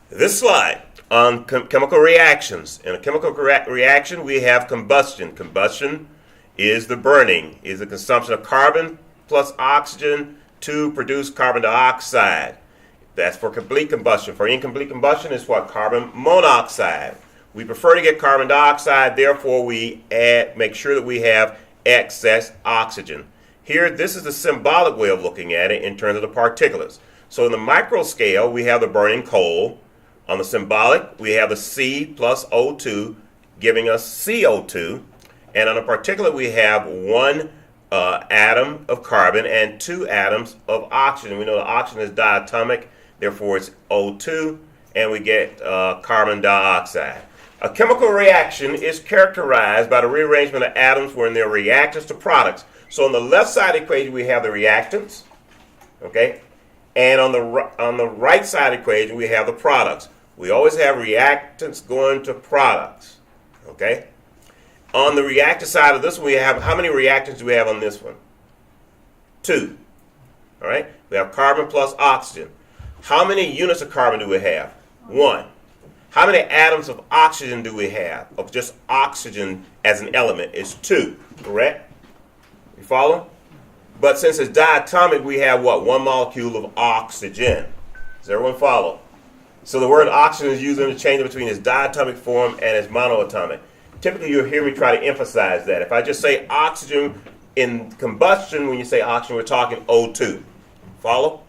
This slide on chemical reactions. In a chemical reaction, we have combustion. Combustion is the burning, is the consumption of carbon plus oxygen to produce carbon dioxide. That's for complete combustion. For incomplete combustion, it's what? Carbon monoxide. We prefer to get carbon dioxide, therefore we make sure that we have excess oxygen. Here, this is the symbolic way of looking at it in terms of the particulates. So in the micro scale, we have the burning coal. On the symbolic, we have the C plus O2 giving us CO2. And on the particulate, we have one atom of carbon and two atoms of oxygen. We know the oxygen is diatomic, therefore it's O2, and we get carbon dioxide. A chemical reaction is characterized by the rearrangement of atoms when they're reactants to products. So on the left side of the equation, we have the reactants, okay? And on the right side of the equation, we have the products. We always have reactants going to products, okay? On the reactant side of this one, we have, how many reactants do we have on this one? 2, all right? We have carbon plus oxygen. How many units of carbon do we have? 1. How many atoms of oxygen do we have? Of just oxygen as an element is 2, correct? You follow? But since it's diatomic, we have what? 1 molecule of oxygen. Does everyone follow? So the word oxygen is used interchangeably between its diatomic form and its monoatomic. Typically, you'll hear me try to emphasize that. If I just say oxygen in combustion, when you say oxygen, we're talking O2. Follow?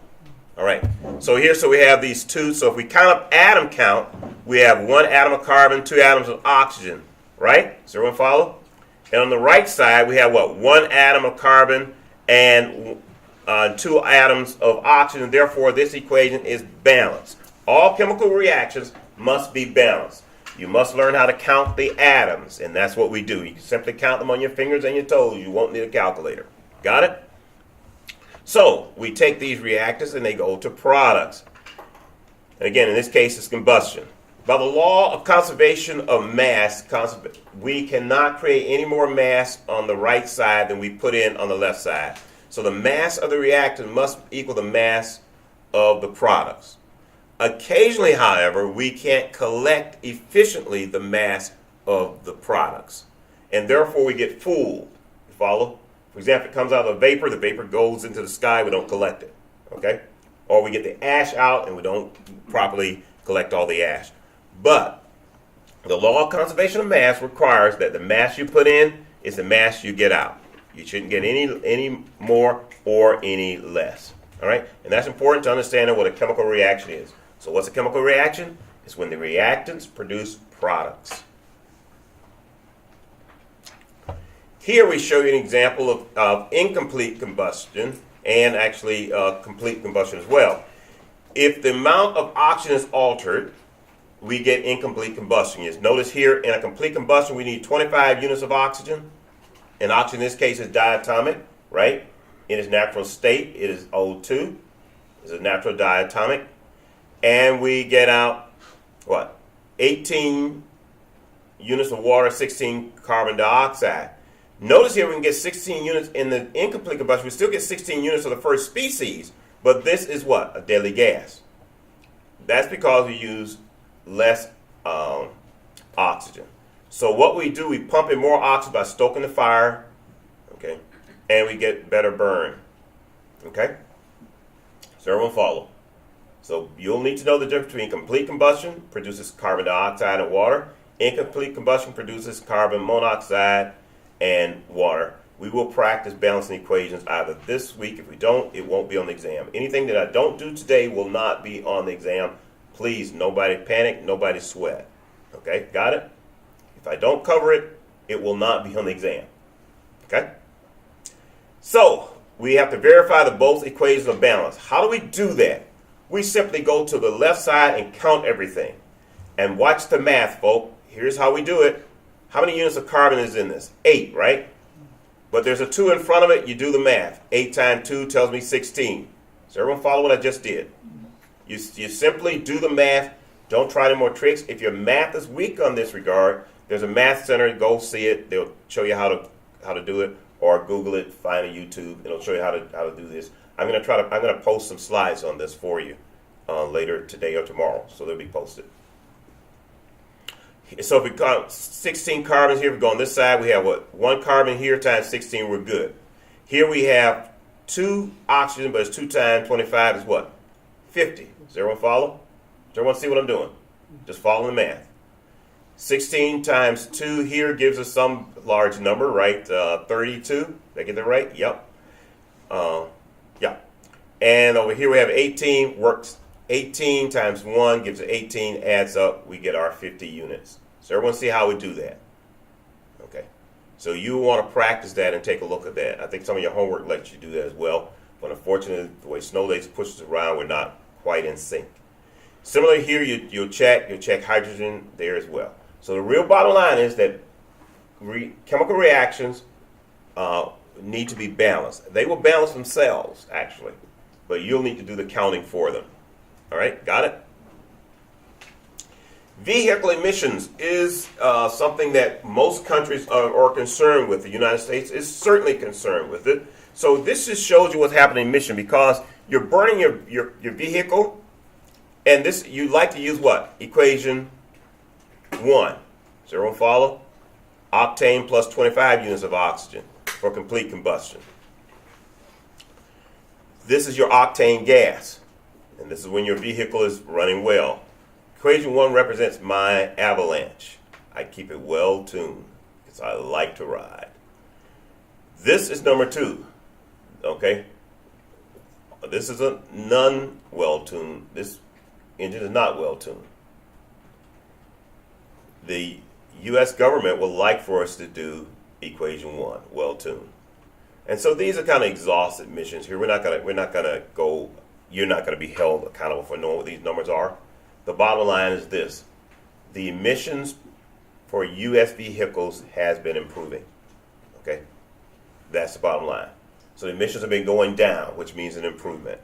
All right. So here, so we have these 2. So if we count up atom count, we have 1 atom of carbon, 2 atoms of oxygen. Right? Does everyone follow? And on the right side, we have what? 1 atom of carbon and 2 atoms of oxygen. Therefore, this equation is balanced. All chemical reactions must be balanced. You must learn how to count the atoms, and that's what we do. You can simply count them on your fingers and your toes. You won't need a calculator. Got it? So we take these reactants and they go to products. And again, in this case, it's combustion. By the law of conservation of mass, we cannot create any more mass on the right side than we put in on the left side. So the mass of the reactant must equal the mass of the products. Occasionally, however, we can't collect efficiently the mass of the products. And therefore, we get fooled. You follow? For example, it comes out of the vapor goes into the sky, we don't collect it. Okay? Or we get the ash out and we don't properly collect all the ash. But the law of conservation of mass requires that the mass you put in is the mass you get out. You shouldn't get any more or any less. All right? And that's important to understand what a chemical reaction is. So what's a chemical reaction? It's when the reactants produce products. Here we show you an example of incomplete combustion and actually complete combustion as well. If the amount of oxygen is altered, we get incomplete combustion. Yes, notice here in a complete combustion we need 25 units of oxygen. And oxygen in this case is diatomic, right? In its natural state it is O2. It's a natural diatomic. And we get out, what? 18 units of water, 16 carbon dioxide. Notice here we can get 16 units in the incomplete combustion. We still get 16 units of the first species, but this is what? A deadly gas. That's because we use less oxygen. So what we do, we pump in more oxygen by stoking the fire, okay, and we get better burn, okay? So everyone follow. So you'll need to know the difference between complete combustion, produces carbon dioxide and water. Incomplete combustion produces carbon monoxide and water. We will practice balancing equations either this week. If we don't, it won't be on the exam. Anything that I don't do today will not be on the exam. Please, nobody panic, nobody sweat. Okay, got it? If I don't cover it, it will not be on the exam. Okay? So, we have to verify that both equations are balanced. How do we do that? We simply go to the left side and count everything. And watch the math, folks. Here's how we do it. How many units of carbon is in this? 8, right? But there's a 2 in front of it. You do the math. 8 times 2 tells me 16. So everyone follow what I just did? You simply do the math. Don't try any more tricks. If your math is weak on this regard, there's a math center. Go see it. They'll show you how to do it. Or Google it. Find a YouTube. It'll show you how to do this. I'm gonna post some slides on this for you later today or tomorrow, so they'll be posted. So if we got 16 carbons here, we go on this side, we have what? 1 carbon here times 16, we're good. Here we have 2 oxygen, but it's 2 times 25 is what? 50. Does everyone follow? Does everyone see what I'm doing? Just follow the math. 16 times 2 here gives us some large number, right? 32. Did I get that right? Yep. Yeah. And over here we have 18, works 18 times 1 gives us 18, adds up, we get our 50 units. So everyone see how we do that? Okay. So you want to practice that and take a look at that. I think some of your homework lets you do that as well. But unfortunately, the way snow days pushes around, we're not quite in sync. Similarly here, you'll check hydrogen there as well. So the real bottom line is that chemical reactions need to be balanced. They will balance themselves, actually. But you'll need to do the counting for them. All right, got it? Vehicle emissions is something that most countries are concerned with. The United States is certainly concerned with it. So this just shows you what's happening in emission, because you're burning your vehicle, and this you like to use what? Equation 1. Does everyone follow? Octane plus 25 units of oxygen for complete combustion. This is your octane gas, and this is when your vehicle is running well. Equation 1 represents my avalanche. I keep it well tuned because I like to ride. This is number 2. Okay? This is a non-well tuned. This engine is not well tuned. The U.S. government would like for us to do equation 1, well tuned. And so these are kind of exhaust emissions here. We're not gonna go. You're not gonna be held accountable for knowing what these numbers are. The bottom line is this: the emissions for U.S. vehicles has been improving. Okay, that's the bottom line. So the emissions have been going down, which means an improvement.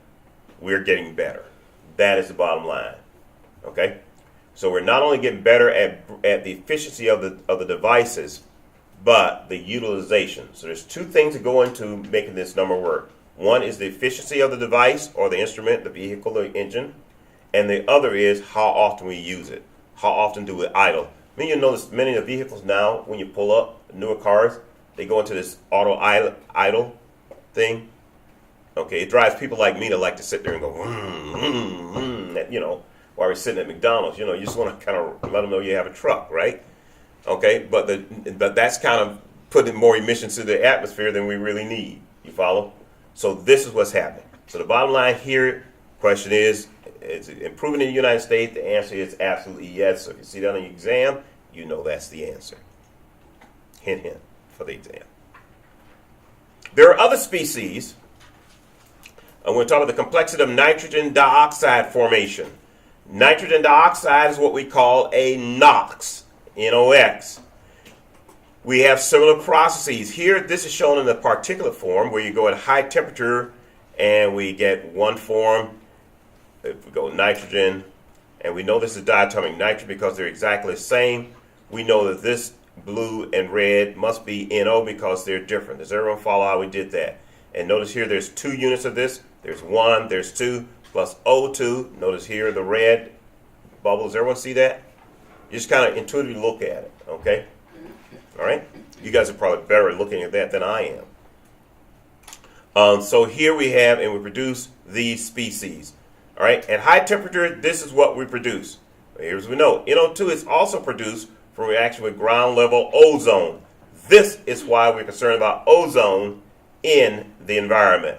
We're getting better. That is the bottom line. Okay, so we're not only getting better at the efficiency of the devices, but the utilization. So there's 2 things that go into making this number work. One is the efficiency of the device or the instrument, the vehicle, the engine. And the other is how often we use it. How often do we idle? I mean, you notice many of the vehicles now, when you pull up, newer cars, they go into this auto idle thing. Okay, it drives people like me to like to sit there and go, while we're sitting at McDonald's. You just want to kind of let them know you have a truck, right? Okay, but that's kind of putting more emissions to the atmosphere than we really need. You follow? So this is what's happening. So the bottom line here, question is it improving in the United States? The answer is absolutely yes. So if you see that on your exam, you know that's the answer. Hint, hint for the exam. There are other species. I'm going to talk about the complexity of nitrogen dioxide formation. Nitrogen dioxide is what we call a NOx. NOx. We have similar processes. Here, this is shown in the particulate form, where you go at high temperature and we get one form. If we go nitrogen, and we know this is diatomic nitrogen because they're exactly the same. We know that this blue and red must be NO because they're different. Does everyone follow how we did that? And notice here there's 2 units of this. There's 1, there's 2, plus O2. Notice here the red bubbles. Everyone see that? You just kind of intuitively look at it, okay? All right? You guys are probably better at looking at that than I am. So here we have, and we produce these species. All right? At high temperature, this is what we produce. Here's what we know. NO2 is also produced from reaction with ground level ozone. This is why we're concerned about ozone in the environment.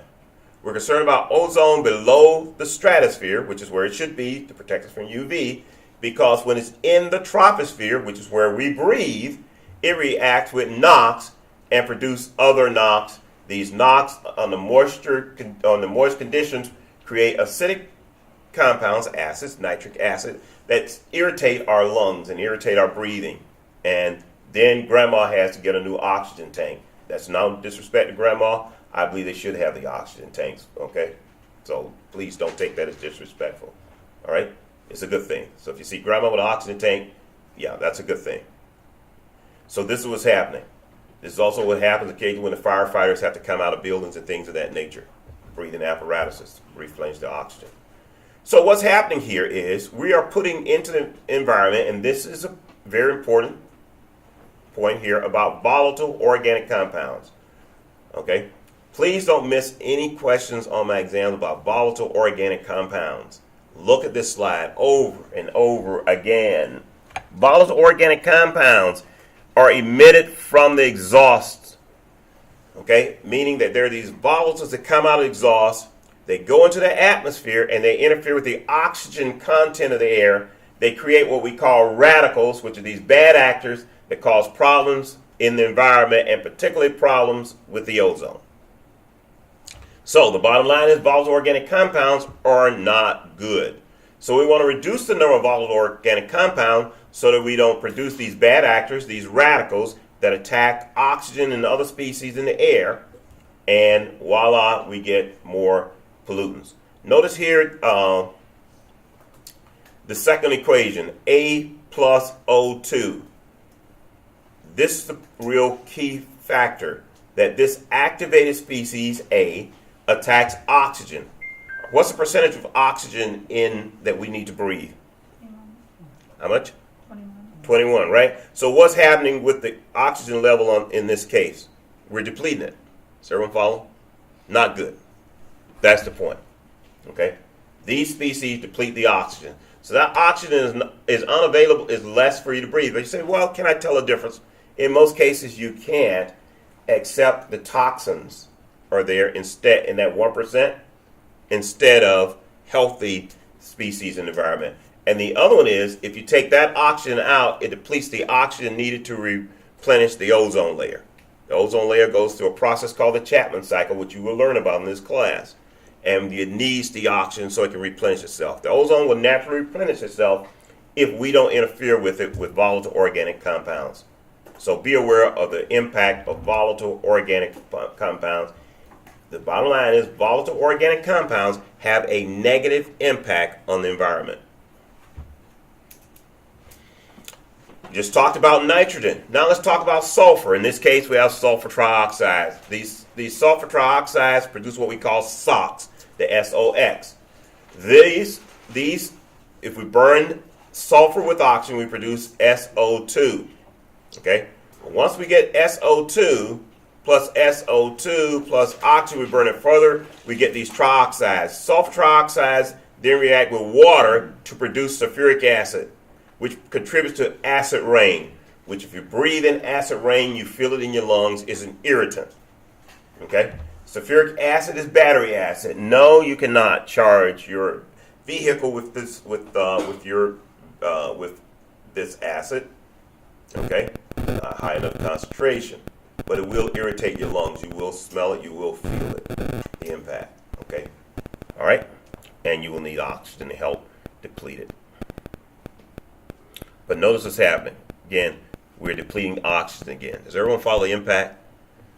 We're concerned about ozone below the stratosphere, which is where it should be to protect us from UV, because when it's in the troposphere, which is where we breathe, it reacts with NOx and produce other NOx. These NOx on the moist conditions create acidic compounds, acids, nitric acid, that irritate our lungs and irritate our breathing. And then grandma has to get a new oxygen tank. That's no disrespect to grandma. I believe they should have the oxygen tanks, okay? So please don't take that as disrespectful, all right? It's a good thing. So if you see grandma with an oxygen tank, yeah, that's a good thing. So this is what's happening. This is also what happens occasionally when the firefighters have to come out of buildings and things of that nature, breathing apparatuses to replenish the oxygen. So what's happening here is we are putting into the environment, and this is a very important point here about volatile organic compounds. Okay? Please don't miss any questions on my exams about volatile organic compounds. Look at this slide over and over again. Volatile organic compounds are emitted from the exhaust. Okay? Meaning that there are these volatiles that come out of the exhaust. They go into the atmosphere and they interfere with the oxygen content of the air. They create what we call radicals, which are these bad actors that cause problems in the environment and particularly problems with the ozone. So the bottom line is volatile organic compounds are not good. So we want to reduce the number of volatile organic compounds so that we don't produce these bad actors, these radicals that attack oxygen and other species in the air. And voila, we get more pollutants. Notice here the second equation, A plus O2. This is the real key factor, that this activated species, A, attacks oxygen. What's the percentage of oxygen in that we need to breathe? 21. How much? 21. 21, right? So what's happening with the oxygen level in this case? We're depleting it. Does everyone follow? Not good. That's the point. Okay? These species deplete the oxygen. So that oxygen is unavailable, is less for you to breathe. But you say, well, can I tell a difference? In most cases, you can't, except the toxins are there instead in that 1% instead of healthy species in the environment. And the other one is, if you take that oxygen out, it depletes the oxygen needed to replenish the ozone layer. The ozone layer goes through a process called the Chapman cycle, which you will learn about in this class. And it needs the oxygen so it can replenish itself. The ozone will naturally replenish itself if we don't interfere with it with volatile organic compounds. So be aware of the impact of volatile organic compounds. The bottom line is volatile organic compounds have a negative impact on the environment. Just talked about nitrogen. Now let's talk about sulfur. In this case, we have sulfur trioxides. These sulfur trioxides produce what we call SOx, the SOx. These, if we burn sulfur with oxygen, we produce SO2. Okay? Once we get SO2 plus oxygen, we burn it further, we get these trioxides. Sulfur trioxides then react with water to produce sulfuric acid, which contributes to acid rain, which if you breathe in acid rain, you feel it in your lungs, is an irritant. Okay? Sulfuric acid is battery acid. No, you cannot charge your vehicle with this with this acid. Okay? High enough concentration. But it will irritate your lungs. You will smell it, you will feel it, the impact. Okay? All right? And you will need oxygen to help deplete it. But notice what's happening. Again, we're depleting oxygen again. Does everyone follow the impact?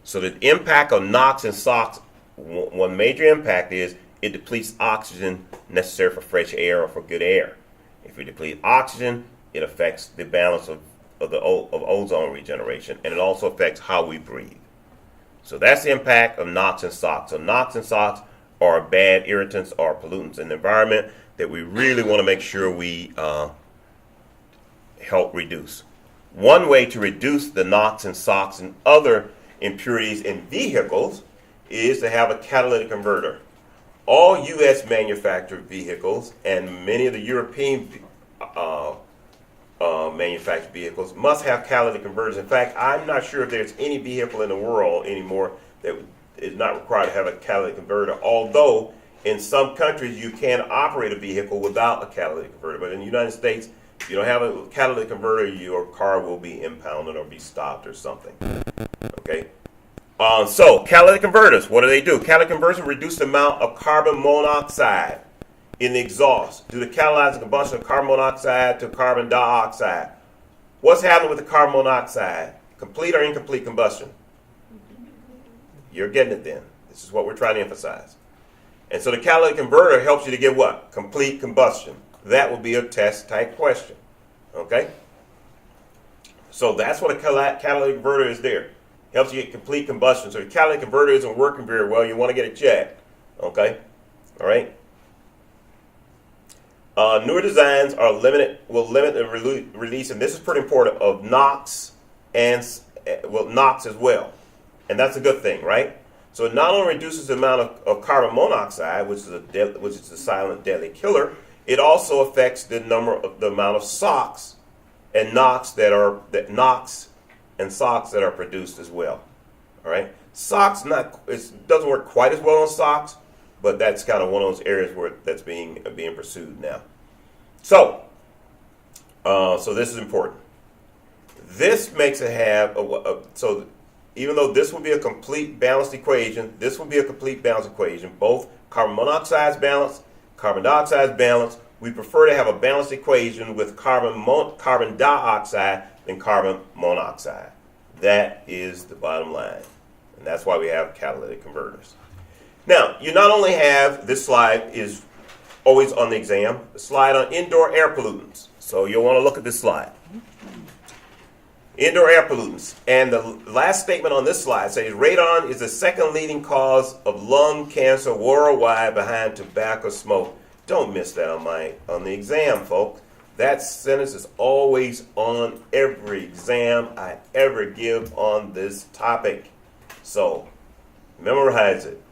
So the impact of NOx and SOx, one major impact is it depletes oxygen necessary for fresh air or for good air. If we deplete oxygen, it affects the balance of ozone regeneration, and it also affects how we breathe. So that's the impact of NOx and SOx. So NOx and SOx are bad irritants or pollutants in the environment that we really want to make sure we help reduce. One way to reduce the NOx and SOx and other impurities in vehicles is to have a catalytic converter. All U.S. manufactured vehicles and many of the European manufactured vehicles must have catalytic converters. In fact, I'm not sure if there's any vehicle in the world anymore that is not required to have a catalytic converter, although in some countries you can operate a vehicle without a catalytic converter. But in the United States, if you don't have a catalytic converter, your car will be impounded or be stopped or something. Okay? So, catalytic converters, what do? Catalytic converters reduce the amount of carbon monoxide in the exhaust due to catalyzing combustion of carbon monoxide to carbon dioxide. What's happening with the carbon monoxide? Complete or incomplete combustion? You're getting it then. This is what we're trying to emphasize. And so the catalytic converter helps you to get what? Complete combustion. That will be a test type question. Okay? So that's what a catalytic converter is there. Helps you get complete combustion. So if the catalytic converter isn't working very well, you want to get it checked. Okay? All right? Newer designs will limit the release, and this is pretty important, of NOx and NOx as well, and that's a good thing, right? So it not only reduces the amount of carbon monoxide, which is a silent deadly killer, it also affects the amount of SOx and NOx and SOx that are produced as well. All right, SOx doesn't work quite as well on SOx, but that's kind of one of those areas where that's being pursued now. So this is important. This makes it have so even though this will be a complete balanced equation, this will be a complete balanced equation. Both carbon monoxide is balanced, carbon dioxide is balanced. We prefer to have a balanced equation with carbon dioxide than carbon monoxide. That is the bottom line, and that's why we have catalytic converters. Now, you not only have, this slide is always on the exam, the slide on indoor air pollutants. So you'll want to look at this slide. Indoor air pollutants. And the last statement on this slide says radon is the second leading cause of lung cancer worldwide behind tobacco smoke. Don't miss that on the exam, folks. That sentence is always on every exam I ever give on this topic. So memorize it.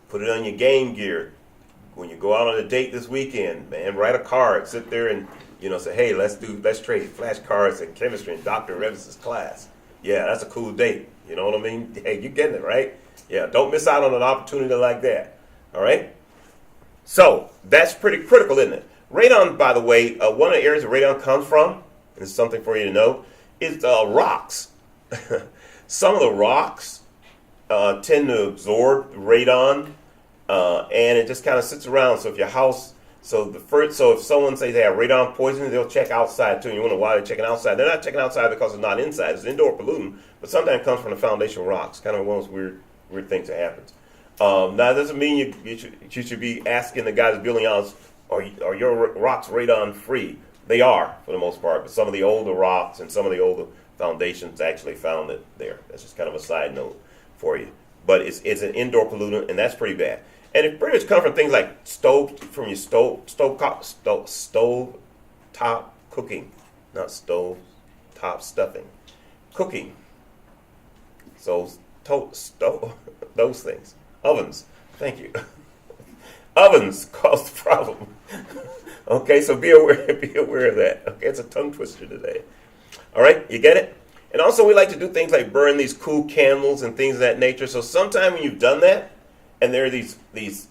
Put it on your game gear. When you go out on a date this weekend, man, write a card, sit there and say, hey, let's trade flashcards in chemistry in Dr. Revis's class. Yeah, that's a cool date. You know what I mean? Hey, you're getting it, right? Yeah, don't miss out on an opportunity like that. All right? So that's pretty critical, isn't it? Radon, by the way, one of the areas that radon comes from, and it's something for you to know, is rocks. Some of the rocks tend to absorb radon, and it just kind of sits around. So if your house, so if someone says they have radon poisoning, they'll check outside too. And you wonder why they're checking outside. They're not checking outside because it's not inside. It's an indoor pollutant, but sometimes it comes from the foundation rocks. Kind of one of those weird things that happens. Now, that doesn't mean you should be asking the guys building houses, are your rocks radon free? They are, for the most part, but some of the older rocks and some of the older foundations actually found it there. That's just kind of a side note for you. But it's an indoor pollutant, and that's pretty bad. And it pretty much comes from things like stove top cooking, not stove top stuffing, cooking. So those things. Ovens. Thank you. Ovens cause the problem. Okay, so be aware of that. Okay, it's a tongue twister today. All right, you get it? And also we like to do things like burn these cool candles and things of that nature. So sometime when you've done that, and there are these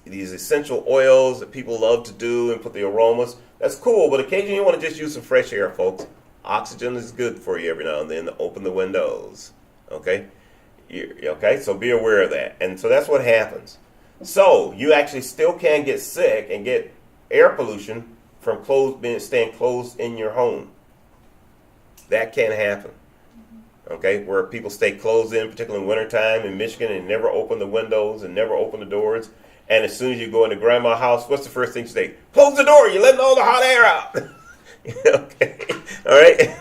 essential oils that people love to do and put the aromas, that's cool, but occasionally you want to just use some fresh air, folks. Oxygen is good for you every now and then to open the windows. Okay? Okay, so be aware of that. And so that's what happens. So you actually still can get sick and get air pollution from staying closed in your home. That can happen. Okay, where people stay closed in, particularly in wintertime in Michigan, and never open the windows and never open the doors. And as soon as you go into grandma's house, what's the first thing you say? Close the door, you're letting all the hot air out. Okay, all right.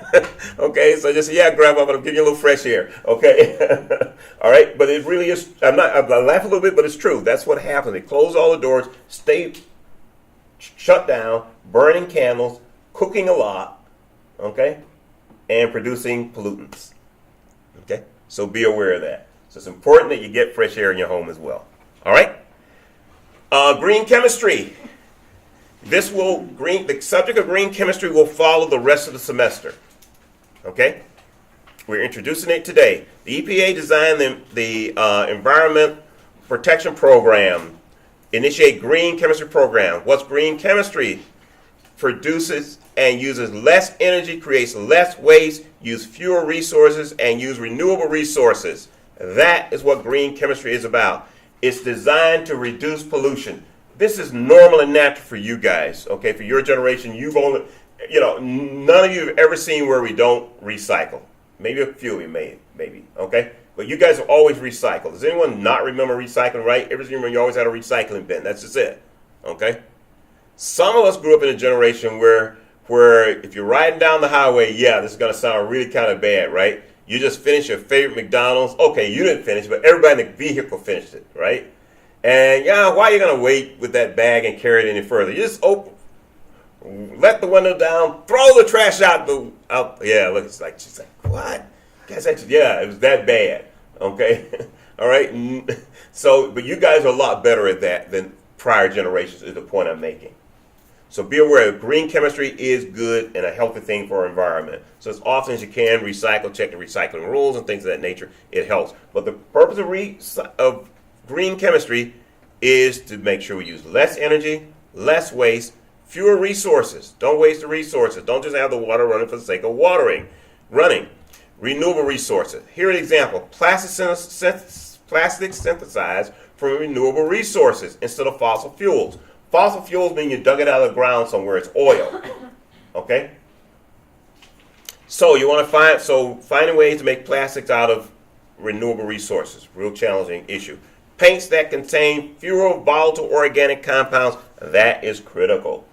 Okay, so just say, yeah, grandma, but I'm giving you a little fresh air. Okay, all right. But it really is. I laugh a little bit, but it's true. That's what happens. They close all the doors, stay shut down, burning candles, cooking a lot. Okay, and producing pollutants. Okay, so be aware of that. So it's important that you get fresh air in your home as well. All right. Green chemistry. The subject of green chemistry will follow the rest of the semester. Okay? We're introducing it today. The EPA designed the Environment Protection Program, initiate green chemistry program. What's green chemistry? Produces and uses less energy, creates less waste, use fewer resources, and use renewable resources. That is what green chemistry is about. It's designed to reduce pollution. This is normal and natural for you guys, okay? For your generation, none of you have ever seen where we don't recycle. Maybe a few of you maybe, okay? But you guys have always recycled. Does anyone not remember recycling, right? Every remember you always had a recycling bin. That's just it, okay? Some of us grew up in a generation where if you're riding down the highway, yeah, this is going to sound really kind of bad, right? You just finished your favorite McDonald's. Okay, you didn't finish, but everybody in the vehicle finished it, right? And why are you going to wait with that bag and carry it any further? You just let the window down, throw the trash out. Yeah, look, it's like, she's like, what? Guys, yeah, it was that bad. Okay, all right. So, but you guys are a lot better at that than prior generations. Is the point I'm making. So be aware, green chemistry is good and a healthy thing for our environment. So as often as you can, recycle, check the recycling rules and things of that nature. It helps. But the purpose of green chemistry is to make sure we use less energy, less waste, fewer resources. Don't waste the resources. Don't just have the water running for the sake of running. Renewable resources. Here's an example. Plastic synthesized from renewable resources instead of fossil fuels. Fossil fuels mean you dug it out of the ground somewhere. It's oil. Okay? So you want to finding ways to make plastics out of renewable resources. Real challenging issue. Paints that contain fewer volatile organic compounds. That is critical.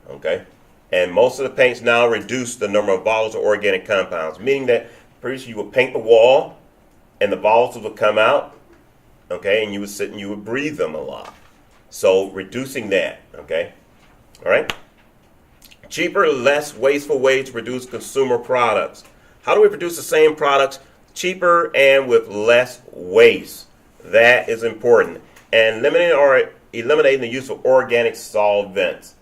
Okay? And most of the paints now reduce the number of volatile organic compounds, meaning that previously you would paint the wall and the volatiles would come out, okay, and you would sit and you would breathe them a lot. So reducing that, okay? All right? Cheaper, less wasteful ways to produce consumer products. How do we produce the same products cheaper and with less waste? That is important. And eliminating the use of organic solvents.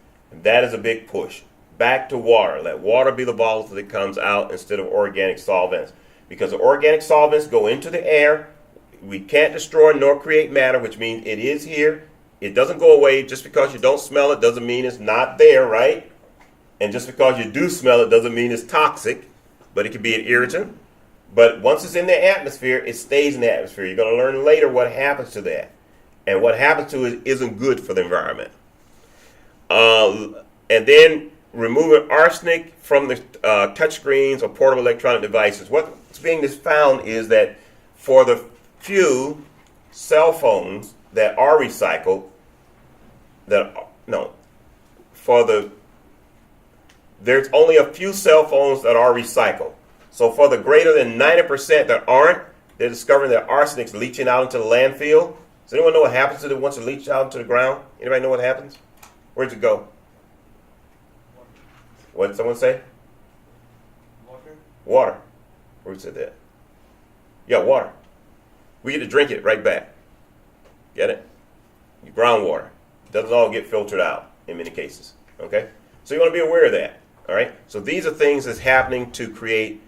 That is a big push. Back to water. Let water be the volatile that comes out instead of organic solvents. Because the organic solvents go into the air. We can't destroy nor create matter, which means it is here. It doesn't go away. Just because you don't smell it doesn't mean it's not there, right? And just because you do smell it doesn't mean it's toxic, but it can be an irritant. But once it's in the atmosphere, it stays in the atmosphere. You're going to learn later what happens to that. And what happens to it isn't good for the environment. And then removing arsenic from the touchscreens or portable electronic devices. What's being found is that for the few cell phones that are recycled, there's only a few cell phones that are recycled. So for the greater than 90% that aren't, they're discovering that arsenic's leaching out into the landfill. Does anyone know what happens to it once it leaches out into the ground? Anybody know what happens? Where'd it go? What did someone say? Water. Who said that? Yeah, water. We get to drink it right back. Get it? Groundwater. It doesn't all get filtered out in many cases. Okay? So you want to be aware of that. All right? So these are things that's happening to create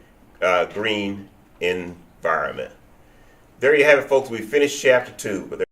green environment. There you have it, folks. We finished chapter 2. But